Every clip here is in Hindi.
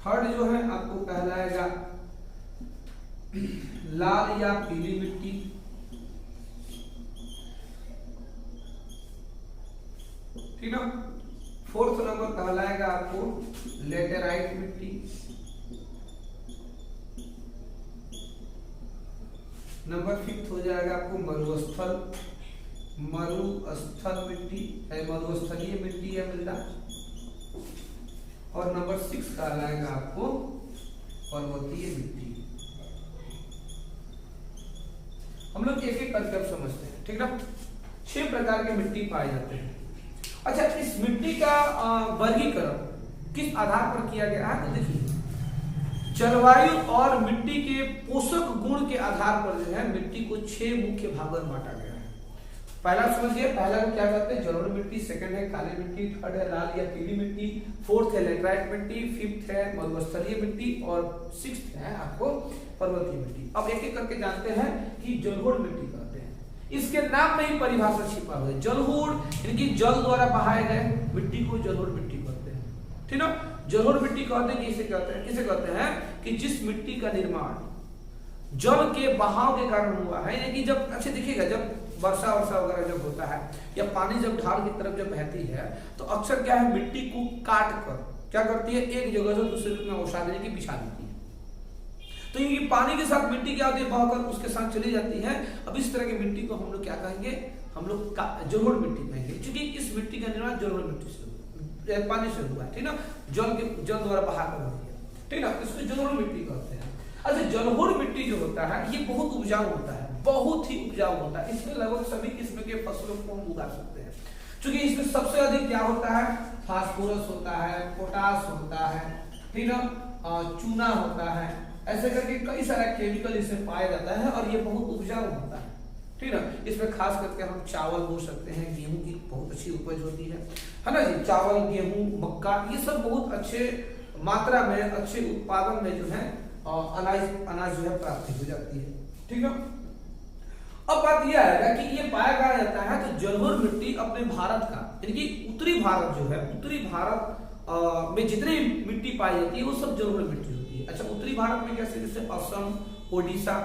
थर्ड जो है आपको कहलाएगा लाल या पीली मिट्टी। ठीक ना। फोर्थ नंबर कहलाएगा आपको लेटेराइट मिट्टी। नंबर फिफ्थ हो जाएगा आपको मरुस्थल मिट्टी, मरुस्थलीय मिट्टी या मृदा। और नंबर 6 कहलाएगा आपको पर्वतीय मिट्टी। हम लोग एक एक करके अब समझते हैं। ठीक ना। 6 प्रकार के मिट्टी पाए जाते हैं। अच्छा, इस मिट्टी का वर्गीकरण किस आधार पर किया गया है? तो देखिए, जलवायु और मिट्टी के पोषक गुण के आधार पर जो है मिट्टी को 6 मुख्य भागों में बांटा गया है। पहला समझिए, पहला को क्या कहते हैं? जलोढ़ मिट्टी। सेकंड है काली मिट्टी। थर्ड है लाल या पीली मिट्टी। फोर्थ है लेटराइट मिट्टी। फिफ्थ है मरुस्थलीय मिट्टी। और 6th है आपको पर्वतीय मिट्टी। अब एक एक करके जानते हैं कि जलोढ़ मिट्टी कहते हैं। इसके नाम में ही परिभाषा छिपा हुआ है। जलोढ़ यानी कि जल द्वारा बहाए गए मिट्टी को जलोढ़ मिट्टी कहते हैं। ठीक ना। जलोढ़ मिट्टी कहते हैं किसे कहते हैं कि जिस मिट्टी का निर्माण जल के बहाव के कारण हुआ है। यानी कि जब अच्छे देखिएगा, जब वर्षा वगैरह जब होता है या पानी जब ढाल की तरफ जब बहती है तो अक्सर क्या है, मिट्टी को काट कर क्या करती है, एक जगह से दूसरे रूप में ओसा देने की बिछा देती है। तो ये पानी के साथ मिट्टी क्या होती है, बहकर उसके साथ चली जाती है। अब इस तरह की मिट्टी को हम लोग क्या कहेंगे, हम लोग जलोढ़ मिट्टी कहेंगे, क्योंकि इस मिट्टी का निर्माण जलोढ़ मिट्टी से पानी से हुआ है। ठीक ना। जल द्वारा बहाकर होती है। ठीक ना। इसको जलोढ़ मिट्टी कहते हैं। अच्छा, जलोढ़ मिट्टी जो होता है ये बहुत उपजाऊ होता है, बहुत ही उपजाऊ होता है। इसमें लगभग सभी किस्म के फसलों को हम उगा सकते हैं, क्योंकि इसमें सबसे अधिक क्या होता है, फास्फोरस होता है, पोटास होता है, ठीक ना, चूना होता है, ऐसे करके कई सारे केमिकल इसमें पाया जाता है और ये बहुत उपजाऊ होता है। ठीक ना। इसमें खास करके हम चावल बो सकते हैं, गेहूं की बहुत अच्छी उपज होती है ना जी। चावल, गेहूं, मक्का, ये सब बहुत अच्छे मात्रा में, अच्छे उत्पादन में जो है अनाज जो है प्राप्ति हो जाती है। ठीक है। अब बात यह आएगा कि ये पाया जाता है तो जलोढ़ मिट्टी अपने भारत का, यानी कि उत्तरी भारत जो है, उत्तरी भारत में जितनी मिट्टी पाई जाती है वो सब जलोढ़ मिट्टी होती है। अच्छा, उत्तरी भारत में कैसे, जैसे असम, ओडिशा,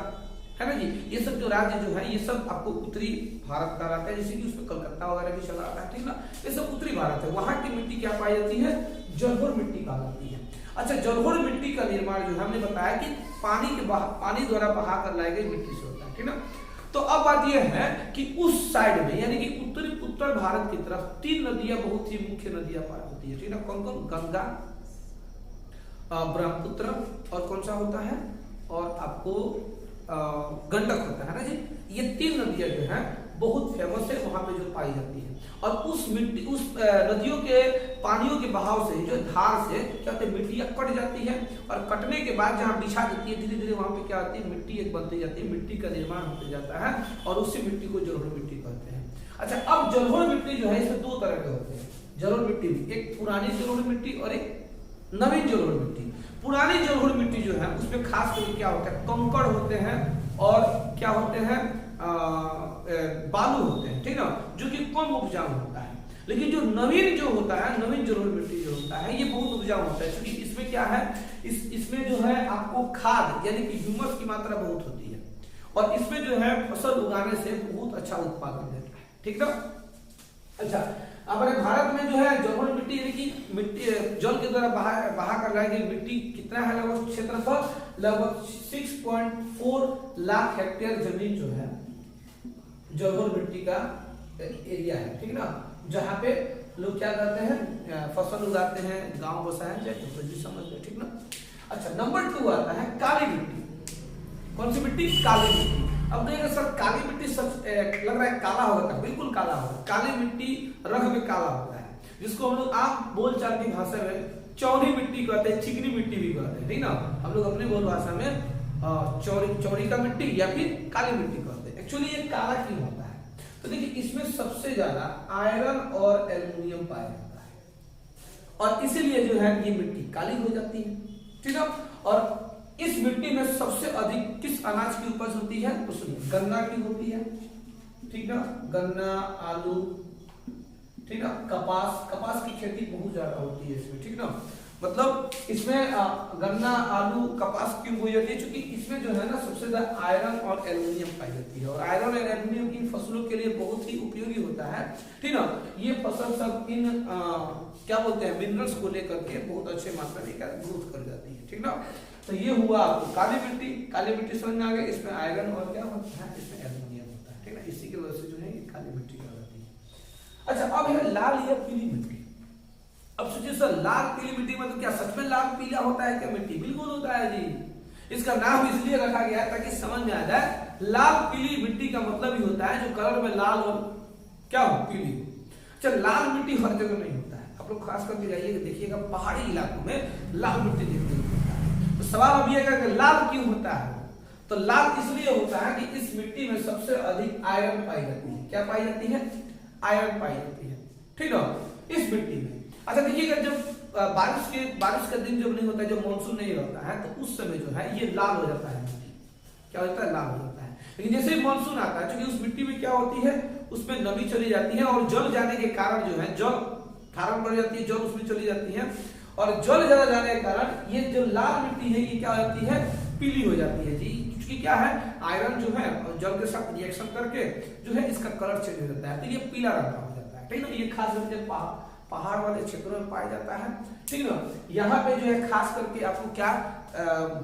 है ना जी, ये सब जो राज्य जो है ये सब आपको उत्तरी भारत का रहता है, जैसे कि उसमें कलकत्ता वगैरह भी चला आता है। ठीक ना। ये सब उत्तरी भारत है, वहां की मिट्टी क्या पाई जाती है, जलोढ़ मिट्टी पाई जाती है। अच्छा, जलोढ़ मिट्टी का निर्माण जो हमने बताया कि पानी द्वारा बहा कर लाई गई मिट्टी से होता है। ठीक ना। तो अब बात यह है कि उस साइड में, यानी कि उत्तर भारत की तरफ 3 नदियां, बहुत ही मुख्य नदियां पार होती है। ठीक ना। कौन कौन? गंगा, ब्रह्मपुत्र और कौन सा होता है, और आपको गंडक होता है ना जी। ये 3 नदियां जो है बहुत फेमस है, वहां पे जो पाई जाती है। और उस नदियों के पानियों के बहाव से, जो धार से क्या होता है, मिट्टियां कट जाती है और कटने के बाद जहां बिछा देती है, धीरे धीरे वहां पे क्या होती है, मिट्टी एक बनती जाती है, मिट्टी का निर्माण होते जाता है और उसी मिट्टी को जलोढ़ मिट्टी कहते हैं। अच्छा, अब जलोढ़ मिट्टी जो है इसमें 2 तरह के होते हैं। जलोढ़ मिट्टी भी, एक पुरानी जलोढ़ मिट्टी और एक नवीन जलोढ़ मिट्टी। पुरानी जलोढ़ मिट्टी जो है उसमें खास करके क्या होता है, कंकड़ होते हैं और क्या होते हैं, बालू होते हैं। ठीक ना। जो कि कम उपजाऊ होता है। लेकिन जो नवीन जो होता है, नवीन जलोढ़ मिट्टी जो होता है ये बहुत उपजाऊ होता है, क्योंकि इसमें क्या है, इसमें जो है आपको खाद यानी कि ह्यूमस की मात्रा बहुत होती है और इसमें जो है फसल उगाने से बहुत अच्छा उत्पादन देता है। ठीक ना। अच्छा, हमारे भारत में जो है जलोढ़ मिट्टी यानी कि मिट्टी जल के द्वारा बहा कर लाई गई मिट्टी कितना है, लगभग क्षेत्रफल लगभग 6.4 लाख हेक्टेयर जमीन जो है जलोढ़ मिट्टी का एरिया है। ठीक ना। जहाँ पे लोग क्या करते हैं, फसल उगाते हैं, गांव बसाए जाए तो जी समझ गए। ठीक ना। अच्छा, नंबर 2 आता है काली मिट्टी। कौन सी मिट्टी? काली मिट्टी। अब कहेंगे सर काली मिट्टी सच लग रहा है काला होगा, बिल्कुल काला होगा। काली मिट्टी रंग में काला होता है, जिसको हम लोग आम बोलचाल की भाषा में चौड़ी मिट्टी कहते हैं, चिकनी मिट्टी भी कहते हैं। ठीक ना। हम लोग अपनी बोल भाषा में चौड़ी का मिट्टी या फिर काली मिट्टी कहते हैं। एक्चुअली ये काला क्यों होता है, तो देखिए इसमें सबसे ज्यादा आयरन और एल्युमिनियम पाया जाता है और इसीलिए जो है ये मिट्टी काली हो जाती है। ठीक है। और इस मिट्टी में सबसे अधिक किस अनाज की उपज होती है, तो सुनिए, गन्ना की होती है। ठीक ना। गन्ना, आलू, ठीक ना, कपास की खेती बहुत ज्यादा होती है इसमें। ठीक ना। मतलब इसमें गन्ना, आलू, कपास क्यों बोई जाती है? क्योंकि इसमें जो है ना सबसे ज्यादा आयरन और एल्यूमिनियम पाई जाती है, और आयरन और एल्यूमिनियम इन फसलों के लिए बहुत ही उपयोगी होता है, ठीक ना। ये फसल सब इन क्या बोलते हैं, मिनरल्स को लेकर के बहुत अच्छे मात्रा में ग्रोथ कर जाती है, ठीक ना। तो ये हुआ आपको काली मिट्टी। काली मिट्टी समझ में आ गई, इसमें आयरन और क्या होता है, इसमें एल्यूमिनियम होता है, ठीक ना। इसी की वजह से जो है ये काली मिट्टी कहलाती है। अच्छा, अब है लाल या पीली मिट्टी। अब सोचिए सर, लाल पीली मिट्टी मतलब क्या सच में लाल पीला होता है क्या मिट्टी? बिल्कुल होता है जी। इसका नाम इसलिए रखा गया है ताकि समझ में आ जाए। लाल पीली मिट्टी का मतलब ही होता है जो कलर में लाल और क्या हो, पीली हो। अच्छा, लाल मिट्टी हर जगह नहीं होता है। आप लोग खास करके जाइए देखिएगा पहाड़ी इलाकों में लाल मिट्टी देखने को मिलता है। तो सवाल अब ये कि लाल क्यों होता है? तो लाल इसलिए होता है कि इस मिट्टी में सबसे अधिक आयरन पाई जाती है। क्या पाई जाती है? आयरन पाई जाती है, ठीक है, इस मिट्टी में। अच्छा देखिएगा, जब बारिश का दिन जब नहीं होता है, जब मानसून नहीं रहता है, तो उस समय जो है ये लाल हो जाता है मिट्टी। क्या होता है? लाल हो जाता है। लेकिन जैसे ही मानसून आता है, क्योंकि उस मिट्टी में क्या होती है, उसमें नमी चली जाती है, और जल जाने के कारण जो है जल धारण बढ़ जाती है, जल उसमें चली जाती है, और जल ज्यादा जाने के कारण ये जो लाल मिट्टी है ये क्या हो जाती है? पीली हो जाती है जी। क्योंकि क्या है, आयरन जो है जल के साथ रिएक्शन करके जो है इसका कलर चेंज हो जाता है, तो ये पीला रंग का हो जाता है, ठीक ना। ये खास करके पहाड़ वाले क्षेत्रों में पाया जाता है, ठीक ना। यहाँ पे जो है खास करके आपको क्या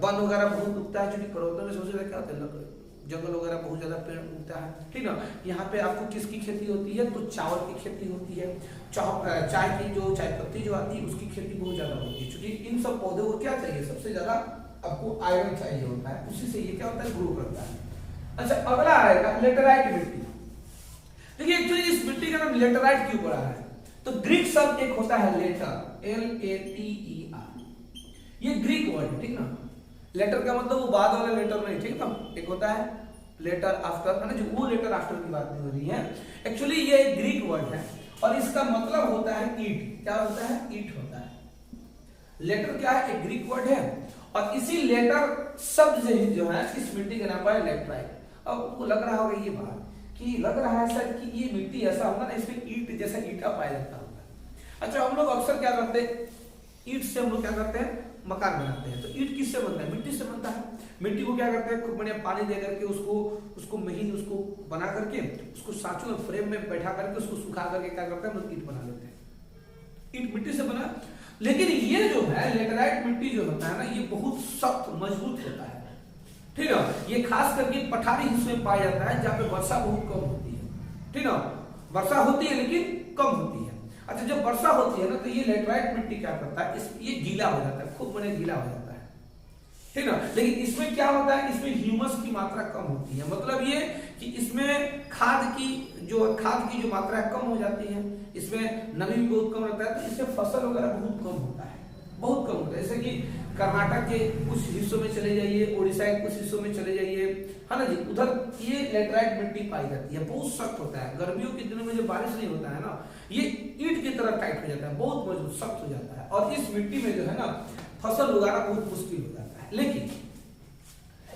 वन वगैरह बहुत उगता है, क्योंकि पर्वतों में सबसे ज्यादा क्या होता है, जंगल वगैरह बहुत ज्यादा पेड़ उगता है, ठीक ना। यहाँ पे आपको किसकी खेती होती है? तो चावल की खेती होती है, चाय की जो चाय पत्ती जो आती है उसकी खेती बहुत ज्यादा होती है, क्योंकि इन सब पौधों को क्या चाहिए? सबसे ज्यादा आपको आयरन चाहिए होता है, उसी से ये क्या होता है? ग्रो करता है। अच्छा, अगला आएगा लेटेराइट मिट्टी। देखिए एक्चुअली इस मिट्टी का नाम लेटेराइट क्यों पड़ा है? तो ग्रीक शब्द एक होता है लेटर, LATER, ये ग्रीक वर्ड है, ठीक ना। लेटर का मतलब वो बाद वाला लेटर नहीं, ठीक ना। एक होता है लेटर आफ्टर, है ना, जो वो लेटर आफ्टर की बात नहीं हो रही है। एक्चुअली ये एक ग्रीक वर्ड है और इसका मतलब होता है ईट। क्या होता है? ईट होता है। लेटर क्या है? एक ग्रीक वर्ड है, और इसी लेटर शब्द से जो है इस मिट्टी का नाम है लेटराइट। अब आपको लग रहा होगा ये बात कि लग रहा है सर कि ये मिट्टी ऐसा होगा ना, इसमें ईट जैसा ईटा पाया जाता होगा। अच्छा, हम लोग अक्सर क्या करते हैं, ईट से हम लोग क्या करते हैं? मकान बनाते हैं। तो ईट किससे बनता है? मिट्टी से बनता है। मिट्टी को क्या करते हैं? खूब बढ़िया पानी दे करके उसको महीन उसको बना करके उसको सांचों में फ्रेम में बैठा करके उसको सुखा करके क्या करते हैं? हम लोग ईट बना लेते हैं। ईट मिट्टी से बना। लेकिन ये जो है लेटराइट मिट्टी जो होता है ना, ये बहुत सख्त मजबूत होता है, ठीक है। ये खास करके पठारी हिस्से में पाया जाता है जहाँ पे वर्षा बहुत कम होती है, ठीक है। वर्षा होती है लेकिन कम होती है। अच्छा, जब वर्षा होती है ना तो ये लेटराइट मिट्टी क्या करता है? ये गीला हो जाता है, खूब बढ़िया गीला हो जाता है, ठीक ना। लेकिन इसमें क्या होता है? इसमें ह्यूमस की मात्रा कम होती है। मतलब ये कि इसमें खाद की जो मात्रा है कम हो जाती है, इसमें नमी भी बहुत कम रहता है, तो इससे फसल वगैरह बहुत कम होता है, बहुत कम होता है। जैसे कि कर्नाटक के कुछ हिस्सों में चले जाइए, उड़ीसा के कुछ हिस्सों में चले जाइए, है ना जी, उधर ये लेटराइट मिट्टी पाई जाती है, बहुत सख्त होता है। गर्मियों के दिनों में जब बारिश नहीं होता है ना, ये ईंट की तरह टाइट हो जाता है, बहुत मजबूत सख्त हो जाता है, और इस मिट्टी में जो है ना फसल उगाना बहुत मुश्किल हो जाता है।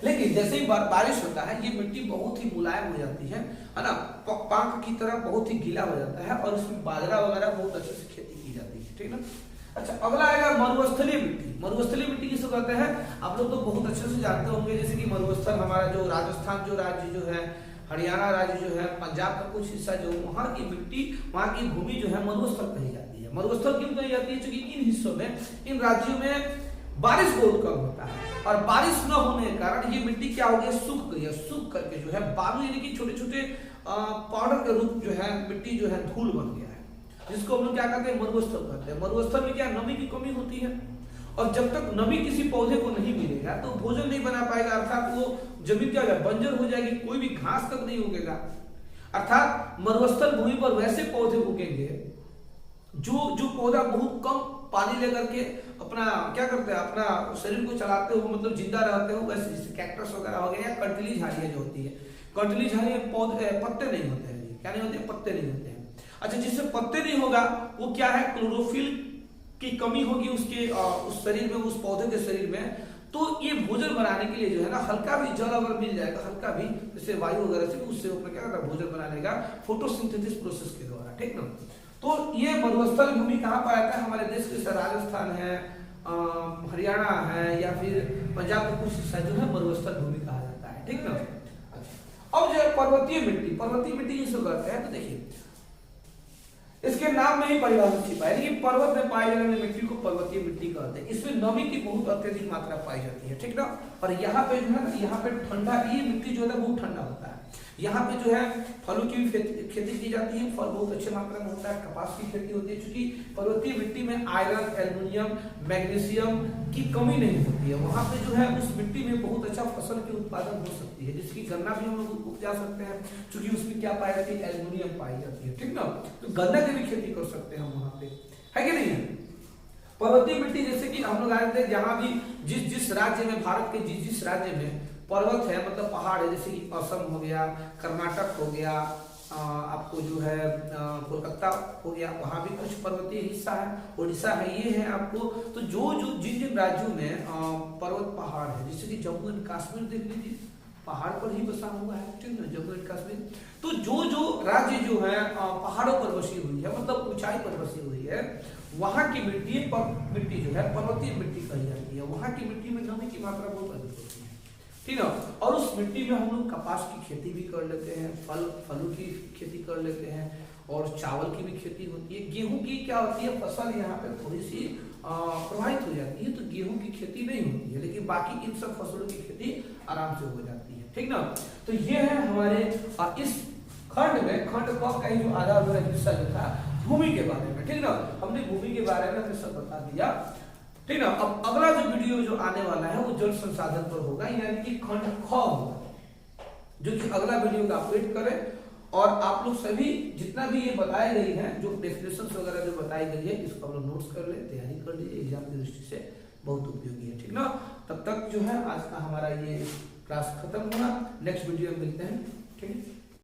लेकिन जैसे ही बारिश होता है ये मिट्टी बहुत ही मुलायम हो जाती है ना, पाक की तरह बहुत ही गीला हो जाता है, और इसमें बाजरा वगैरह बहुत अच्छे से खेती की जाती है, ठीक ना। अच्छा, अगला आएगा मरुस्थलीय मिट्टी। मरुस्थलीय मिट्टी किसको कहते हैं? आप लोग तो बहुत अच्छे से जानते होंगे, जैसे कि मरुस्थल हमारा जो राजस्थान जो राज्य जो है, हरियाणा राज्य जो है, पंजाब का कुछ हिस्सा जो वहाँ की मिट्टी, वहाँ की भूमि जो है मरुस्थल कही जाती है। मरुस्थल क्यों कही जाती है? क्योंकि इन हिस्सों में, इन राज्यों में बारिश बहुत कम होता है, और बारिश न होने के कारण ये मिट्टी क्या हो गया? सूख गई है। सूख करके जो है बालू यानी कि छोटे छोटे पाउडर के रूप जो है मिट्टी जो है धूल बन गया है, जिसको हम लोग क्या कहते हैं? मरुस्थल कहते हैं। मरुस्थल में क्या नमी की कमी होती है, और जब तक नमी किसी पौधे को नहीं मिलेगा तो भोजन नहीं बना पाएगा, अर्थात वो जमीन क्या होगा? बंजर हो जाएगी, कोई भी घास तक नहीं उगेगा। अर्थात मरुस्थल भूमि पर वैसे पौधे उगेंगे जो पौधा बहुत कम पानी लेकर के अपना क्या करते हैं? अपना शरीर को चलाते हो, मतलब जिंदा रहते हो, वैसे जैसे कैक्टस वगैरह हो गया, या कंटली झाड़ियां जो होती है। कंटली झाड़ियां पौधे पत्ते नहीं होते हैं, क्या नहीं होते? पत्ते नहीं होते हैं। अच्छा, जिससे पत्ते नहीं होगा वो क्या है? क्लोरोफिल की कमी होगी उसके उस शरीर में, उस पौधे के शरीर में, तो ये भोजन बनाने के लिए जो है ना हल्का भी जल अगर मिल जाएगा, हल्का भी जैसे वायु वगैरह से, उससे अपना क्या करता है? भोजन बनाने का फोटोसिंथेसिस प्रोसेस के द्वारा, ठीक ना। तो ये मरुस्थल भूमि कहाँ पाया जाता है? हमारे देश के राजस्थान है, हरियाणा है या फिर पंजाब का कुछ हिस्सा जो है मरुस्थल भूमि कहा जाता है, ठीक ना। अच्छा, अब जो है पर्वतीय मिट्टी जिसको कहते हैं, तो देखिए इसके नाम में ही परिभाषा छिपा है कि पर्वत में पाए जाने वाली मिट्टी को पर्वतीय मिट्टी कहते हैं। इसमें नमी की बहुत अत्यधिक मात्रा पाई जाती है, ठीक ना। और यहाँ पे जो है ना, यहाँ पे ठंडा, ये मिट्टी जो है बहुत ठंडा होता है। यहाँ पे जो है फलों की भी खेती की जाती है, फल बहुत अच्छे मात्रा में होता है, कपास की खेती होती है। क्योंकि पर्वतीय मिट्टी में आयरन, एल्युमिनियम, मैग्नीशियम की कमी नहीं होती है। वहाँ पे जो है उस मिट्टी में बहुत अच्छा फसल की उत्पादन हो सकती है, जिसकी गन्ना भी हम लोग उपजा सकते हैं, क्योंकि उसमें क्या पाई जाती है, एल्युमिनियम पाई जाती है, ठीक ना। तो गन्ना की भी खेती कर सकते हैं हम वहाँ पे, है कि नहीं। पर्वतीय मिट्टी जैसे कि हम लोग आए थे, जहाँ भी जिस राज्य में, भारत के जिस राज्य में पर्वत है, मतलब पहाड़ है, जैसे कि असम हो गया, कर्नाटक हो गया, आपको जो है कोलकाता हो गया, वहाँ भी कुछ पर्वतीय हिस्सा है, उड़ीसा है, ये है आपको। तो जो जिन राज्यों में पर्वत पहाड़ है, जैसे कि जम्मू एंड कश्मीर देख लीजिए, पहाड़ पर ही बसा हुआ है, ठीक ना, जम्मू एंड कश्मीर। तो जो राज्य जो है पहाड़ों पर बसी हुई है, मतलब ऊंचाई पर बसी हुई है, वहां की मिट्टी जो है पर्वतीय मिट्टी कही जाती है। वहां की मिट्टी में नमी की मात्रा बहुत अधिक होती है, ठीक है। और उस मिट्टी में हम लोग कपास की खेती भी कर लेते हैं, फलों की खेती कर लेते हैं, और चावल की भी खेती होती है। गेहूं की क्या होती है, फसल यहाँ पे थोड़ी सी प्रभावित हो जाती है, तो गेहूं की खेती नहीं होती है, लेकिन बाकी इन सब फसलों की खेती आराम से हो जाती है, ठीक ना। तो ये है हमारे इस खंड में, खंड का ही जो आधा अधूरा हिस्सा जो था भूमि के बारे में, ठीक ना। हमने भूमि के बारे में हमें सब बता दिया, ठीक ना। अब अगला जो वीडियो जो आने वाला है वो जल संसाधन पर होगा, यानी कि खंड ख होगा, जो कि अगला वीडियो का आप वेट करें। और आप लोग सभी जितना भी ये बताई गई है, जो डेफिनेशन वगैरह जो बताई गई है, इसको आप लोग नोट्स कर ले, तैयारी कर लीजिए, एग्जाम की दृष्टि से बहुत उपयोगी है, ठीक ना। तब तक जो है आज का हमारा ये क्लास खत्म हुआ, नेक्स्ट वीडियो में मिलते हैं, ठीक है।